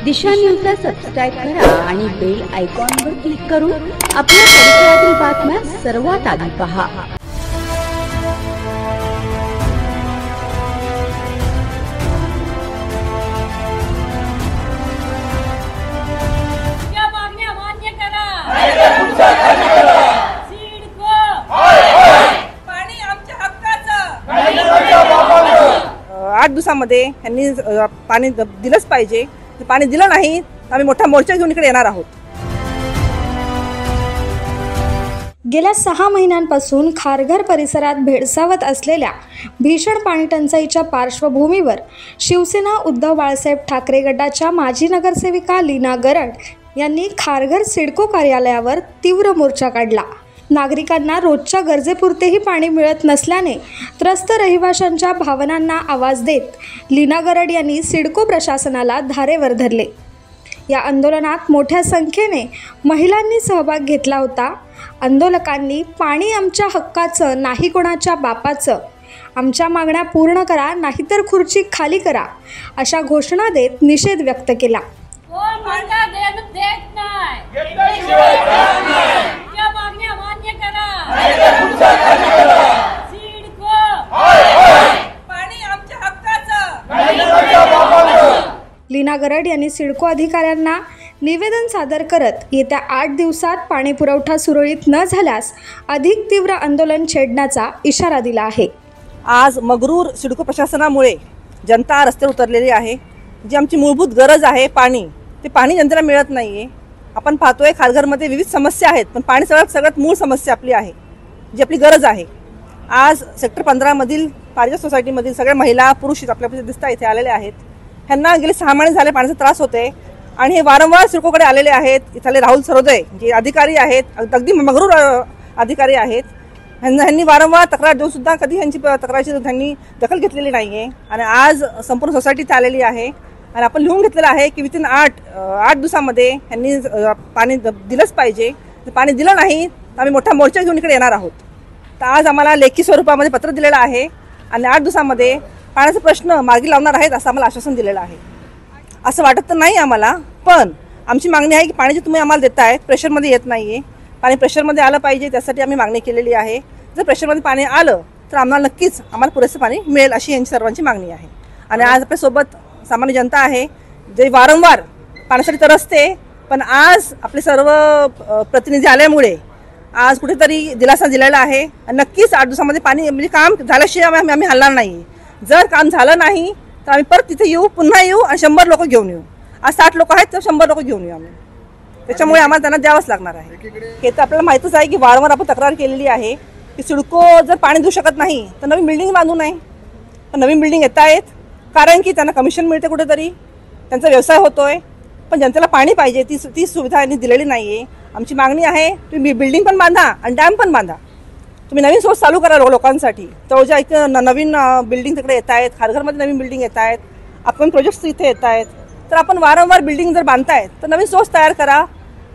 दिशा न्यूजला सबस्क्राईब करा आणि बेल आयकॉनवर क्लिक करून आपल्या परिसरातील बातम्या सर्वात आधी पहा। आठ दिवसामध्ये यांनी पाणी दिलंच पाहिजे। पाणी दिलं नाही तर आम्ही मोठा मोर्चा घेऊन इकडे येणार आहोत। गेल्या 6 महिन्यांपासून खारघर परिसरात भेडसावत असलेल्या भीषण पाणी टंचाईच्या पार्श्वभूमीवर शिवसेना उद्धव बाळासाहेब ठाकरे गटाच्या माजी नगरसेविका लीना गरड यांनी खारघर सिडको कार्यालयावर तीव्र मोर्चा काढला। नागरिकांना रोजच्या गरजेपुरतेही पाणी मिळत नसल्याने त्रस्त रहिवाशांच्या भावनांना आवाज देत लीना गरड यांनी सिडको प्रशासनाला धारेवर धरले। या आंदोलनात मोठ्या संख्येने महिलांनी सहभाग घेतला होता। आंदोलकांनी पाणी आमच्या हक्काचं, नाही कोणाच्या बापाचं, आमच्या मागण्या पूर्ण करा नाहीतर खुर्ची खाली करा अशा घोषणा देत निषेध व्यक्त केला। लीना गरड यांनी सिडको अधिकाऱ्यांना निवेदन सादर करत येत्या 8 दिवसात पाणी पुरवठा सुरळीत न झाल्यास अधिक तीव्र आंदोलन छेडण्याचा इशारा दिला आहे। आज मगरूर सिडको प्रशासनामुळे जनता रस्त्यावर उतरलेली आहे। जी आमची मूलभूत गरज आहे पाणी, ते पाणी जनतेला मिळत नाहीये। आपण पाहतोय खारघरमध्ये विविध समस्या आहेत, पण पाणी सगळ्यात मूळ समस्या आपली आहे, जी आपली गरज आहे। आज सेक्टर 15 मधील पारिजात सोसायटीमधील सगळ्या महिला पुरुष आपल्याला दिसतात इथे आलेले आहेत। ह्यांना गेले 6 महिने झाले पाण्याचा त्रास होतोय आणि हे वारंवार सिडकोकडे आलेले आहेत। इथले राहुल सरोदे जे अधिकारी आहेत, अगदी मगरूर अधिकारी आहेत, ह्यांनी वारंवार तक्रार देऊन सुद्धा कधी ह्यांची तक्रारची त्यांनी दखल घेतलेली नाहीये। आणि आज संपूर्ण सोसायटी इथे आलेली आहे आणि आपण लिहून घेतलेलं आहे की विथिन 8 दिवसामध्ये ह्यांनी पाणी दिलंच पाहिजे। पाणी दिलं नाही तर आम्ही मोठा मोर्चा घेऊन इकडे येणार आहोत। तर आज आम्हाला लेखी स्वरूपामध्ये पत्र दिलेलं आहे आणि 8 दिवसामध्ये पाण्याचा प्रश्न मार्गी लावणार आहेत असं आम्हाला आश्वासन दिलेलं आहे। असं वाटत तर नाही आम्हाला, पण आमची मागणी आहे की पाणी जे तुम्ही आम्हाला देतायत प्रेशरमध्ये येत नाहीये, पाणी प्रेशरमध्ये आलं पाहिजे, त्यासाठी आम्ही मागणी केलेली आहे। जर प्रेशरमध्ये पाणी आलं तर आम्हाला नक्कीच पुरेसं पाणी मिळेल अशी यांची सर्वांची मागणी आहे। आणि आज आपल्यासोबत सामान्य जनता आहे जे वारंवार पाण्यासाठी तरसते, पण आज आपले सर्व प्रतिनिधी आल्यामुळे आज कुठेतरी दिलासा दिलेला आहे। नक्कीच 8 दिवसामध्ये पाणी म्हणजे काम झाल्याशिवाय आम्ही हलणार नाही। जर काम झालं नाही तर आम्ही परत तिथे येऊ, पुन्हा येऊ आणि 100 लोक घेऊन येऊ। आज 60 लोक आहेत तर 100 लोक घेऊन येऊ आम्ही, त्याच्यामुळे आम्हाला त्यांना द्यावंच लागणार आहे। हे तर आपल्याला माहितीच आहे की वारंवार आपण तक्रार केलेली आहे की सिडको जर पाणी देऊ शकत नाही तर नवीन बिल्डिंग बांधू नये। पण नवीन बिल्डिंग येत आहेत कारण की त्यांना कमिशन मिळते, कुठेतरी त्यांचा व्यवसाय होतोय, पण जनतेला पाणी पाहिजे ती सुविधा यांनी दिलेली नाहीये। आमची मागणी आहे तुम्ही बिल्डिंग पण बांधा आणि डॅम पण बांधा, तुम्ही नवीन सोर्स चालू करा लोकांसाठी। तळोजा इथे नवीन बिल्डिंग तिकडे येत आहेत, खारघरमध्ये नवीन बिल्डिंग येत आहेत, आपण प्रोजेक्ट्स इथे येत आहेत। तर आपण वारंवार बिल्डिंग जर बांधतायत तर नवीन सोर्स तयार करा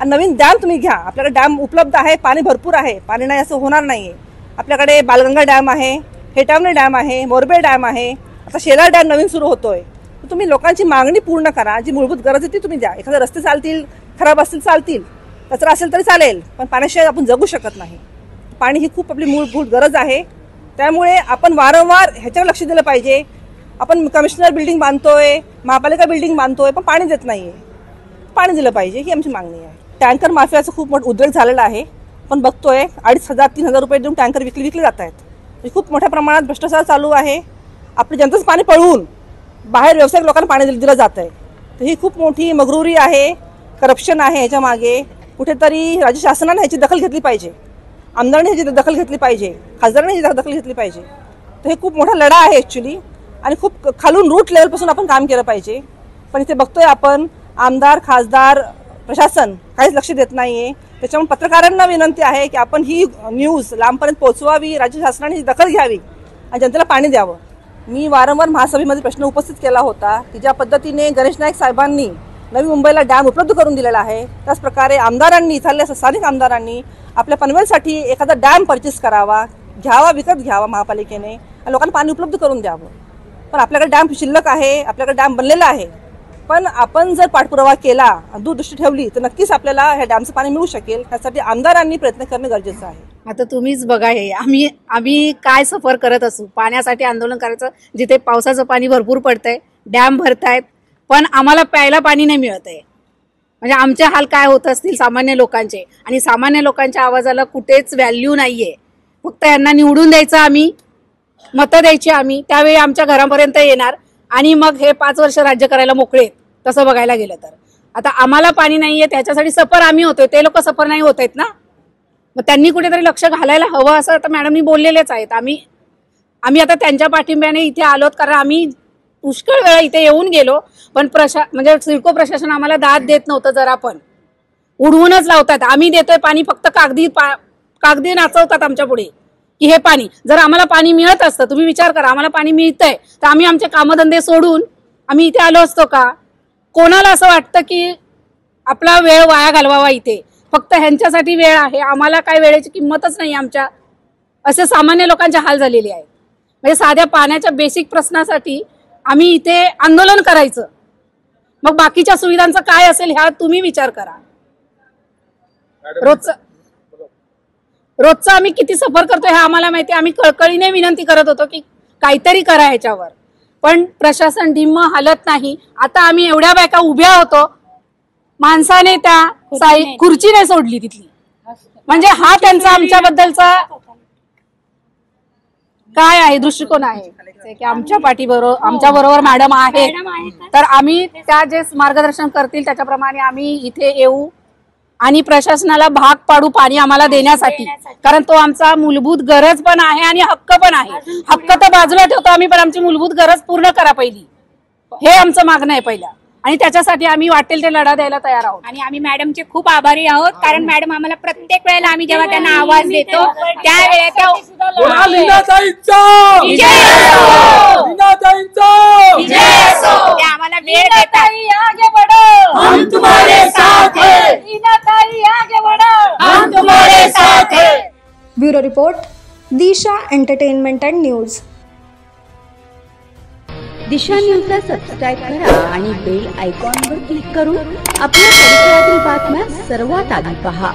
आणि नवीन डॅम तुम्ही घ्या। आपल्याकडे डॅम उपलब्ध आहे, पाणी भरपूर आहे, पाणी नाही असं होणार नाहीये। आपल्याकडे बालगंगा डॅम आहे, हेटावणे डॅम आहे, मोरबे डॅम आहे, आता शेलार डॅम नवीन सुरू होतोय। तर तुम्ही लोकांची मागणी पूर्ण करा, जी मूलभूत गरज आहे ती तुम्ही द्या। एखादे रस्ते चालतील, खराब असतील चालतील, कचरा असेल तरी चालेल, पण पाण्याशिवाय आपण जगू शकत नाही। पाणी ही खूप आपली मूलभूत गरज आहे, त्यामुळे आपण वारंवार ह्याच्यावर लक्ष दिलं पाहिजे। आपण कमिशनर बिल्डिंग बांधतोय, महापालिका बिल्डिंग बांधतोय, पण पाणी देत नाहीये। पाणी दिलं पाहिजे ही आमची मागणी आहे। टँकर माफियाचा खूप मोठा उद्रेक झालेला आहे, पण बघतोय 2,500-3,000 रुपये देऊन टँकर विकले जात आहेत। खूप मोठ्या प्रमाणात भ्रष्टाचार चालू आहे। आपल्या जनतेचं पाणी पळवून बाहेर व्यावसायिक लोकांना पाणी दिलं जात आहे। तर ही खूप मोठी मगरुरी आहे, करप्शन आहे ह्याच्या मागे। कुठेतरी राज्य शासनाने ह्याची दखल घेतली पाहिजे, आमदारांनी ह्याची दखल घेतली पाहिजे, खासदारांनी ह्याची दखल घेतली पाहिजे। तर हे खूप मोठा लढा आहे ॲक्च्युली, आणि खूप खालून रूट लेवलपासून आपण काम केलं पाहिजे। पण इथे बघतोय आपण आमदार, खासदार, प्रशासन काहीच लक्ष देत नाहीये। त्याच्यामुळे पत्रकारांना विनंती आहे की आपण ही न्यूज लांबपर्यंत पोहोचवावी, राज्य शासनाने दखल घ्यावी आणि जनतेला पाणी द्यावं। मी वारंवार महासभेमध्ये प्रश्न उपस्थित केला होता की ज्या पद्धतीने गणेश नाईक साहेबांनी नवी मुंबईला डॅम उपलब्ध करून दिलेला आहे, त्याच प्रकारे आमदारांनी, इथल्या स्थानिक आमदारांनी आपल्या पनवेलसाठी एखादा डॅम परचेस करावा, घ्यावा, विकत घ्यावा महापालिकेने आणि लोकांना पाणी उपलब्ध करून द्यावं। पण आपल्याकडे डॅम शिल्लक आहे, आपल्याकडे डॅम बनलेला आहे, पण आपण जर पाठपुरावा केला, दूरदृष्टी ठेवली तर नक्कीच आपल्याला ह्या डॅमचं पाणी मिळू शकेल. त्यासाठी आमदारांनी प्रयत्न करणं गरजेचं आहे. आता तुम्हीच बघा, हे आम्ही काय सफर करत असू, पाण्यासाठी आंदोलन करायचं, जिथे पावसाचं पाणी भरपूर पडतंय, डॅम भरतायत, पण आम्हाला प्यायला पाणी नाही मिळत आहे. म्हणजे आमचे हाल काय होत असतील सामान्य लोकांचे. आणि सामान्य लोकांच्या आवाजाला कुठेच व्हॅल्यू नाहीये. फक्त यांना निवडून द्यायचं, आम्ही मतं द्यायची, आम्ही त्यावेळी आमच्या घरापर्यंत येणार आणि मग हे 5 वर्ष राज्य करायला मोकळे. तसं बघायला गेलं तर आता आम्हाला पाणी नाहीये, त्याच्यासाठी सफर आम्ही होतोय, ते लोक सफर नाही होत आहेत ना. मग त्यांनी कुठेतरी लक्ष घालायला हवं असं आता मॅडमनी बोललेलेच आहेत. आम्ही आता त्यांच्या पाठिंब्याने इथे आलोत, कारण आम्ही पुष्कळ वेळा इथे येऊन गेलो, पण म्हणजे सिडको प्रशासन आम्हाला दाद देत नव्हतं. जरा पण उडवूनच लावतात. आम्ही देतोय पाणी, फक्त कागदी नाचवतात आमच्या पुढे की हे पाणी. जर आम्हाला पाणी मिळत असतं, तुम्ही विचार करा, आम्हाला पाणी मिळतंय तर आम्ही आमचे कामधंदे सोडून आम्ही इथे आलो असतो का? कोणाला असं वाटतं की आपला वेळ वाया घालवावा इथे? फक्त ह्यांच्यासाठी वेळ आहे, आम्हाला काय वेळेची किंमतच नाही आमच्या. असे सामान्य लोकांचे हाल झालेले आहेत. म्हणजे साध्या पाण्याच्या बेसिक प्रश्नासाठी आम्ही इथे आंदोलन करायचं, मग बाकीच्या सुविधांचं काय असेल ह्या तुम्ही विचार करा. रोजचा आम्ही किती सफर करतो हे आम्हाला माहिती. आम्ही कळकळीने विनंती करत होतो की काहीतरी करा ह्याच्यावर, पण प्रशासन ढिम्म हालत नाही. आता आम्ही एवढ्या बायका उभ्या होतो, माणसाने त्या खुर्ची नाही सोडली तिथली. म्हणजे हा त्यांचा आमच्याबद्दलचा काय आहे दृष्टिकोन आहे की आमच्या पाठीबरोबर, आमच्या बरोबर मॅडम आहे, तर आम्ही त्या जे मार्गदर्शन करतील त्याच्याप्रमाणे आम्ही इथे येऊ आणि प्रशासनाला भाग पाडू पाणी आम्हाला देण्यासाठी. कारण तो आमचा मूलभूत गरज पण आहे आणि हक्क पण आहे. हक्क तर बाजूला ठेवतो आम्ही, पण आमची मूलभूत गरज पूर्ण करा पहिली, हे आमचं मागणं आहे पहिला. आणि त्याच्यासाठी आम्ही वाटेल ते लढा द्यायला तयार आहोत. आणि आम्ही मॅडमचे खूप आभारी आहोत, कारण मॅडम आम्हाला प्रत्येक वेळेला आम्ही जेव्हा त्यांना आवाज देतो त्यावेळेला त्या आम्हाला वेळ देतात. Bureau report, Disha entertainment and news. Disha न्यूजला सबस्क्राईब करा आणि बेल आयकॉनवर क्लिक करून आपल्या परिसरातील बातम्या सर्वात आधी पहा.